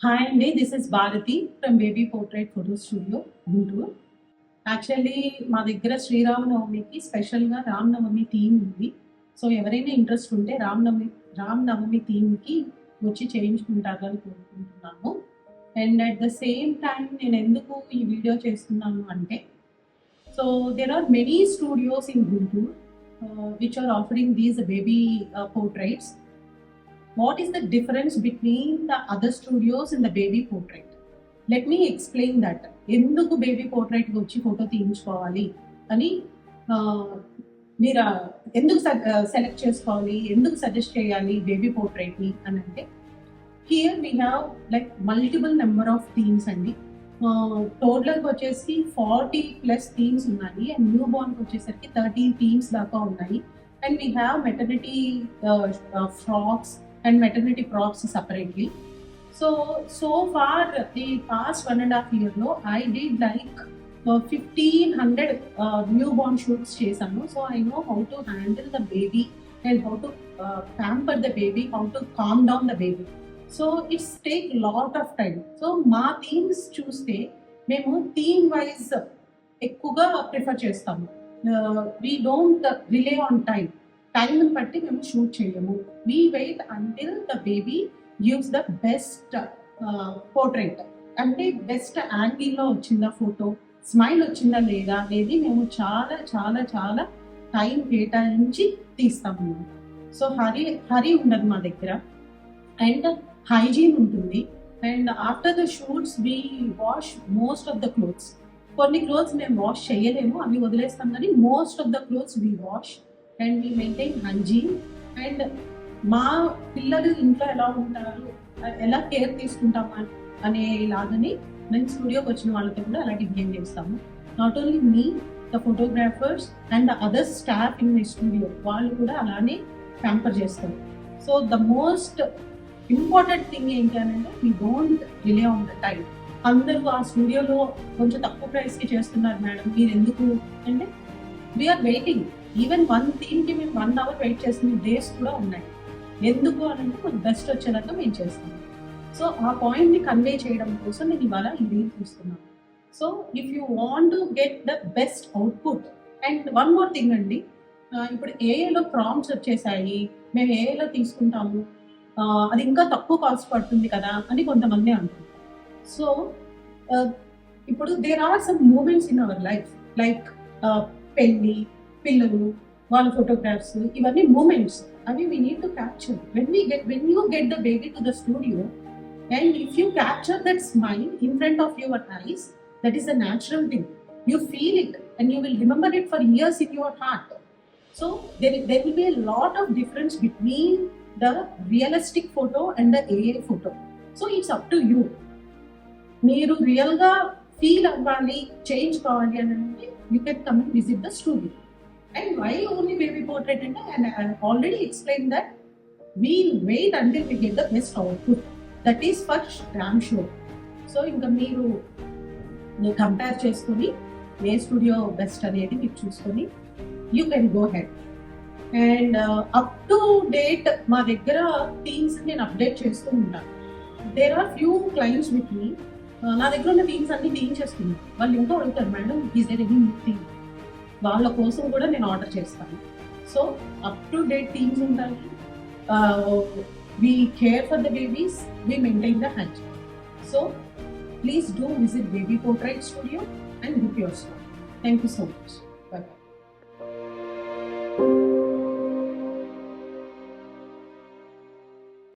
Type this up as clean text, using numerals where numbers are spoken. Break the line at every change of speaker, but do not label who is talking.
Hi అండి, this is Bharati from baby portrait photo studio Guntur. Actually మా దగ్గర శ్రీరామనవమికి స్పెషల్గా రామనవమి థీమ్ ఉంది. సో ఎవరైనా ఇంట్రెస్ట్ ఉంటే రామనవమి థీమ్కి వచ్చి చేయించుకుంటారని కోరుకుంటున్నాను. And at the same time నేను ఎందుకు ఈ వీడియో చేస్తున్నాను అంటే, so there are many studios in Guntur which are offering these baby portraits. What is the difference between the other studios and the baby portrait? Let me explain that. ఎందుకు baby portrait వచ్చి photo తీయించుకోవాలి అని మీరు ఎందుకు select చేసుకోవాలి, ఎందుకు suggest చేయాలి baby పోర్ట్రైట్ని అని అంటే, here we have like multiple number of themes అండి. టోటల్గా వచ్చేసి 40+ థీమ్స్ ఉన్నాయి అండ్ న్యూ బార్న్కి వచ్చేసరికి 13 థీమ్స్ దాకా ఉన్నాయి. And we have maternity frocks and maternity props separately. So far the past 1.5 years I did like 1500 newborn shoots chesanu. So I know how to handle the baby and how to pamper the baby, how to calm down the baby. So it's take lot of time. So ma themes chuste memu theme wise ఎక్కువగా prefer చేస్తాము. We don't rely on time. టైంని బట్టి మేము shoot చేయము. We wait until the baby gives the best portrait, అంటే best యాంగిల్లో వచ్చిందా photo, smile వచ్చిందా లేదా అనేది మేము చాలా చాలా చాలా టైం కేటాయించి తీస్తాము. సో హరీ ఉండదు మా దగ్గర అండ్ హైజీన్ ఉంటుంది. And after the shoots we wash most of the clothes. కొన్ని క్లోత్స్ మేము వాష్ చేయలేము, అవి వదిలేస్తాం, కానీ most of the clothes we wash and we maintain hygiene. And మా పిల్లలు ఇంట్లో ఎలా ఉంటారు, ఎలా కేర్ తీసుకుంటాము అనేలాగని మేము స్టూడియోకి వచ్చిన వాళ్ళతో కూడా అలాగే బిహేవ్ చేస్తాము. Not only me, the photographers and the other staff in my studio, వాళ్ళు కూడా అలానే ప్యాంపర్ చేస్తారు. So the most important thing ఏంటి అని అంటే, we don't relay on the time. అందరూ ఆ స్టూడియోలో కొంచెం తక్కువ ప్రైస్కి చేస్తున్నారు మేడం, మీరు ఎందుకు అంటే, వీఆర్ వెయిటింగ్. ఈవెన్ వన్ థీమ్కి మేము 1 hour వెయిట్ చేస్తున్న డేస్ కూడా ఉన్నాయి. ఎందుకు అని అంటే మనకు బెస్ట్ వచ్చేలాగా మేము చేస్తాము. సో ఆ పాయింట్ని కన్వే చేయడం కోసం నేను ఇవాళ ఈ రీల్ చూస్తున్నాను. So if you want to get the best output. And one more thing అండి, ఇప్పుడు ఏఐలో ప్రాంప్ట్స్ వచ్చేసాయి, మేము ఏఐలో తీసుకుంటాము, అది ఇంకా తక్కువ కాస్ట్ పడుతుంది కదా అని కొంతమంది అంటారు. సో ఇప్పుడు there are some moments in our life, like పెళ్ళి, పిల్లలు, వాళ్ళ ఫోటోగ్రాఫ్స్, ఇవన్నీ మూమెంట్స్, అవి we need to capture. when you get the baby to the studio and if you capture that smile in front of your eyes, that is a natural thing. You feel it and you will remember it for years in your heart. So there will be a lot of difference between the realistic photo and the AI photo. So it's up to you. మీరు రియల్గా feel అవ్వాలి, change కావాలి అని అంటే you can come and visit the studio. And why only baby portrait? And I already explained that we wait until we get the best output. That is for damn sure. So ఇంకా మీరు compare చేసుకొని ఏ studio best అనేది మీరు చూసుకొని you can go ahead. And up to date మా దగ్గర themes నేను update చేస్తూ ఉంటాను. There are few clients with me, నా దగ్గర ఉన్న థీమ్స్ అన్ని తీయించేస్తున్నాను. వాళ్ళు ఇంకా అడుగుతారు, madam is there any new theme, వాళ్ళ కోసం కూడా నేను ఆర్డర్ చేస్తాను. So up to date themes ఉంటాయి. We care for the babies, we maintain the hygiene. So please do visit baby portrait studio and book your stock. Thank you so much.